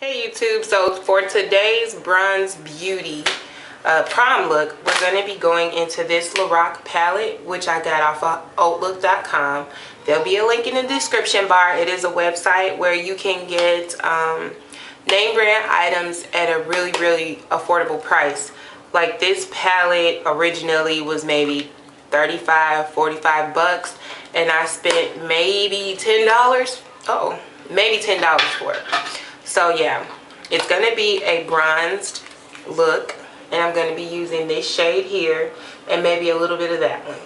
Hey YouTube, so for today's bronze beauty prom look, we're going to be going into this Lorac palette, which I got off of outlook.com. There'll be a link in the description bar. It is a website where you can get name brand items at a really affordable price. Like this palette originally was maybe 35-45 bucks, and I spent maybe $10. Oh, maybe $10 for it. So yeah, it's going to be a bronzed look, and I'm going to be using this shade here and maybe a little bit of that one.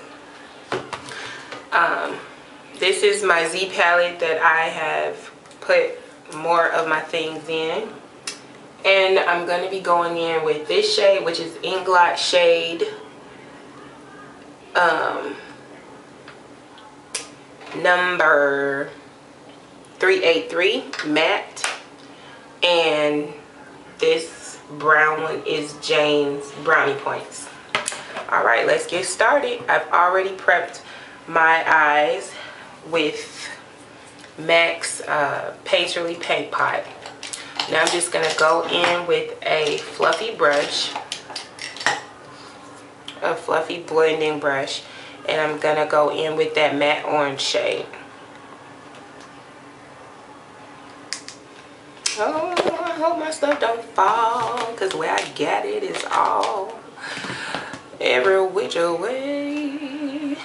This is my Z palette that I have put more of my things in, and I'm going to be going in with this shade, which is Inglot shade number 383 matte. And this brown one is Jane's Brownie Points. Alright, let's get started. I've already prepped my eyes with MAC's Painterly Paint Pot. Now I'm just going to go in with a fluffy brush, a fluffy blending brush, and I'm going to go in with that matte orange shade. Oh, I hope my stuff don't fall, because where I got it is all every which way.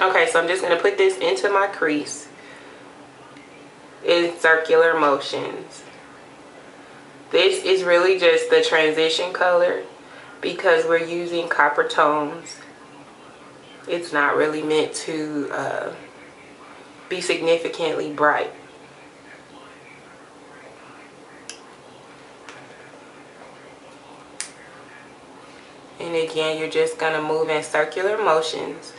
Okay, so I'm just going to put this into my crease in circular motions. This is really just the transition color because we're using copper tones. It's not really meant to be significantly bright. And again, you're just going to move in circular motions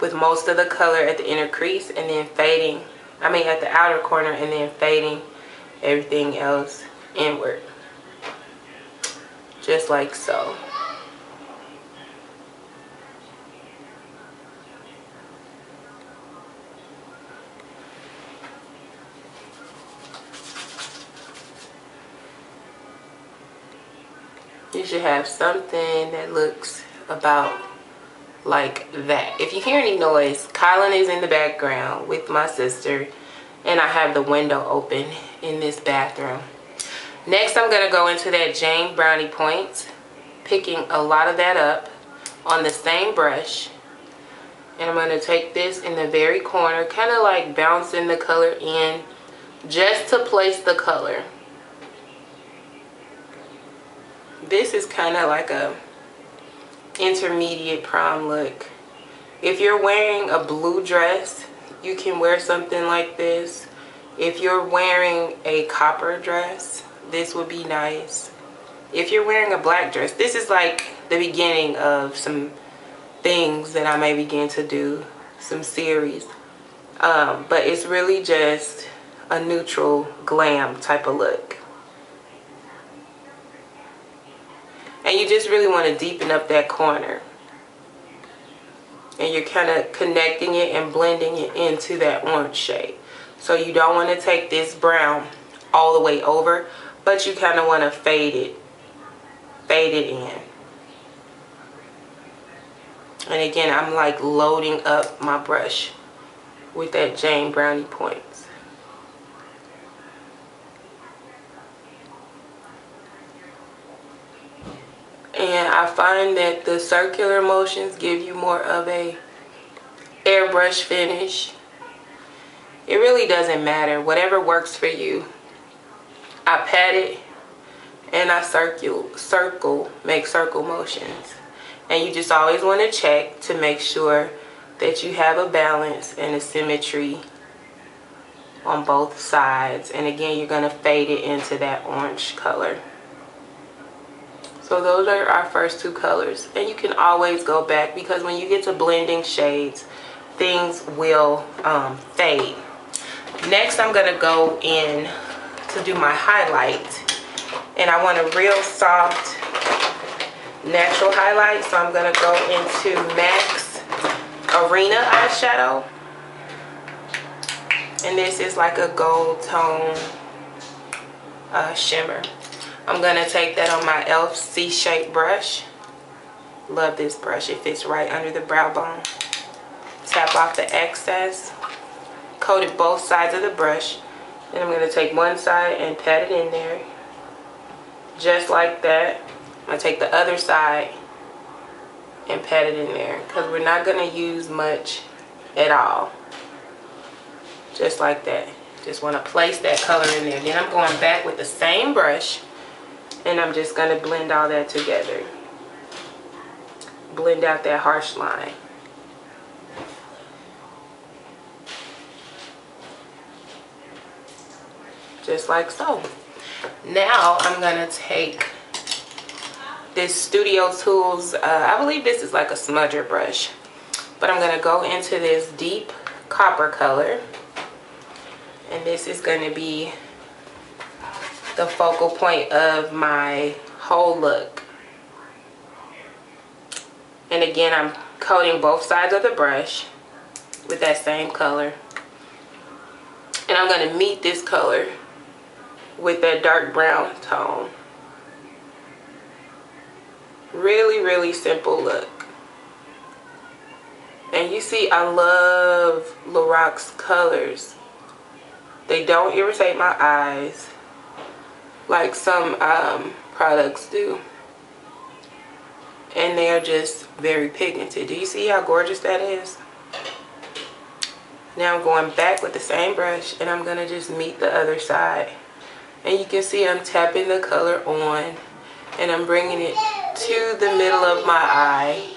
with most of the color at the inner crease, and then fading, at the outer corner, and then fading everything else inward. Just like so. You should have something that looks about like that. If you hear any noise, Colin is in the background with my sister, and I have the window open in this bathroom. Next, I'm going to go into that Jane Brownie Points, picking a lot of that up on the same brush. And I'm going to take this in the very corner, kind of like bouncing the color in just to place the color. This is kind of like a intermediate prom look. If you're wearing a blue dress, you can wear something like this. If you're wearing a copper dress, this would be nice. If you're wearing a black dress, this is like the beginning of some things that I may begin to do, some series. But it's really just a neutral glam type of look. And you just really want to deepen up that corner. And you're kind of connecting it and blending it into that orange shade. So you don't want to take this brown all the way over, but you kind of want to fade it in. And again, I'm like loading up my brush with that Jane Brownie Points. And I find that the circular motions give you more of a airbrush finish. It really doesn't matter. Whatever works for you. I pat it and I make circle motions. And you just always want to check to make sure that you have a balance and a symmetry on both sides. And again, you're going to fade it into that orange color. So those are our first two colors, and you can always go back because when you get to blending shades, things will fade. Next, I'm going to go in to do my highlight, and I want a real soft natural highlight, so I'm going to go into MAC's Arena eyeshadow, and this is like a gold tone shimmer. I'm going to take that on my e.l.f. C-shaped brush. Love this brush. It fits right under the brow bone. Tap off the excess. Coat it both sides of the brush. Then I'm going to take one side and pat it in there. Just like that. I'm going to take the other side and pat it in there. Because we're not going to use much at all. Just like that. Just want to place that color in there. Then I'm going back with the same brush. And I'm just going to blend all that together. Blend out that harsh line. Just like so. Now I'm going to take this Studio Tools, I believe this is like a smudger brush. But I'm going to go into this deep copper color. And this is going to be the focal point of my whole look. And again, I'm coating both sides of the brush with that same color. And I'm going to meet this color with that dark brown tone. Really, really simple look. And you see, I love Lorack's colors. They don't irritate my eyes like some products do. And they are just very pigmented. Do you see how gorgeous that is? Now I'm going back with the same brush and I'm going to just meet the other side. And you can see I'm tapping the color on and I'm bringing it to the middle of my eye.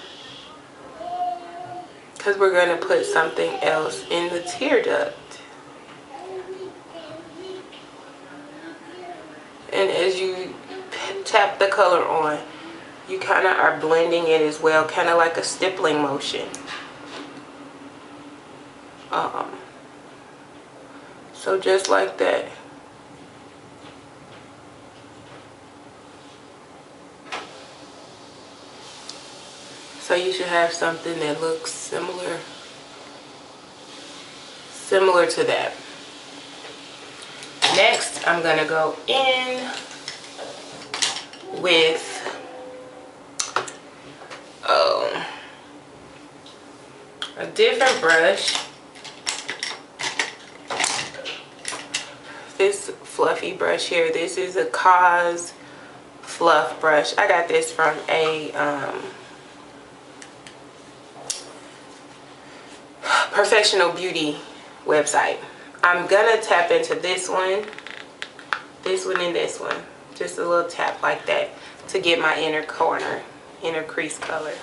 Because we're going to put something else in the tear duct. And as you tap the color on, you kind of are blending it as well, kind of like a stippling motion. So just like that. So you should have something that looks similar to that. Next, I'm going to go in with a different brush. This fluffy brush here, this is a Cause fluff brush. I got this from a professional beauty website. I'm gonna tap into this one, and this one. Just a little tap like that to get my inner crease color.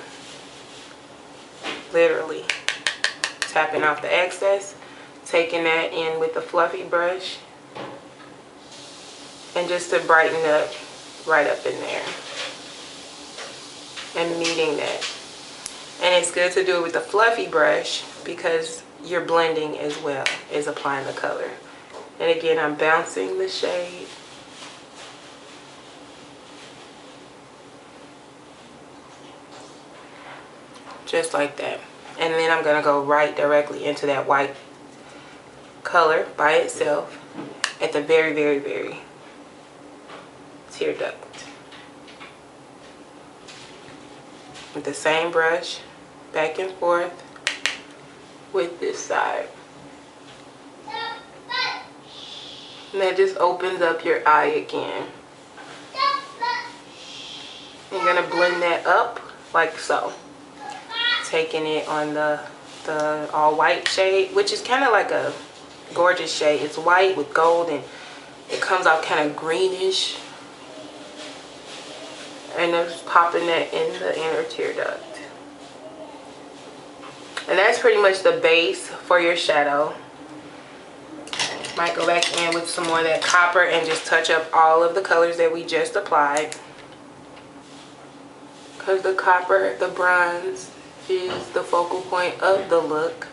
Literally tapping off the excess, taking that in with the fluffy brush, and just to brighten up right up in there and meeting that. And it's good to do it with the fluffy brush because you're blending as well as applying the color. And again, I'm bouncing the shade. Just like that. And then I'm going to go right directly into that white color by itself at the very, very, very tear duct. With the same brush, back and forth with this side. And that just opens up your eye again. You're going to blend that up like so. Taking it on the all white shade, which is kind of like a gorgeous shade. It's white with gold and it comes out kind of greenish. And I'm just popping that in the inner tear duct. And that's pretty much the base for your shadow. Might go back in with some more of that copper and just touch up all of the colors that we just applied. Because the copper, the bronze, is the focal point of the look.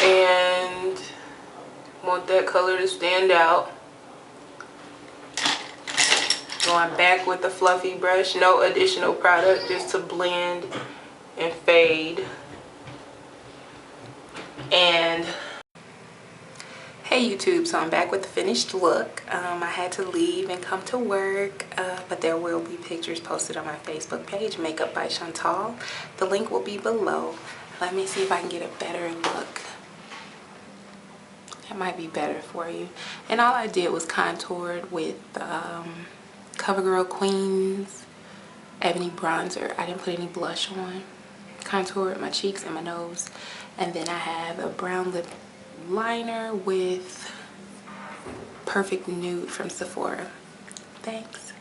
And want that color to stand out. Going back with the fluffy brush, no additional product, just to blend and fade. And hey Hey YouTube, so I'm back with the finished look. I had to leave and come to work, but there will be pictures posted on my Facebook page, Makeup by Chantal. The link will be below. Let me see if I can get a better look. That might be better for you. And all I did was contoured with CoverGirl Queen's Ebony Bronzer. I didn't put any blush on. Contoured my cheeks and my nose. And then I have a brown lip liner with Perfect Nude from Sephora. Thanks.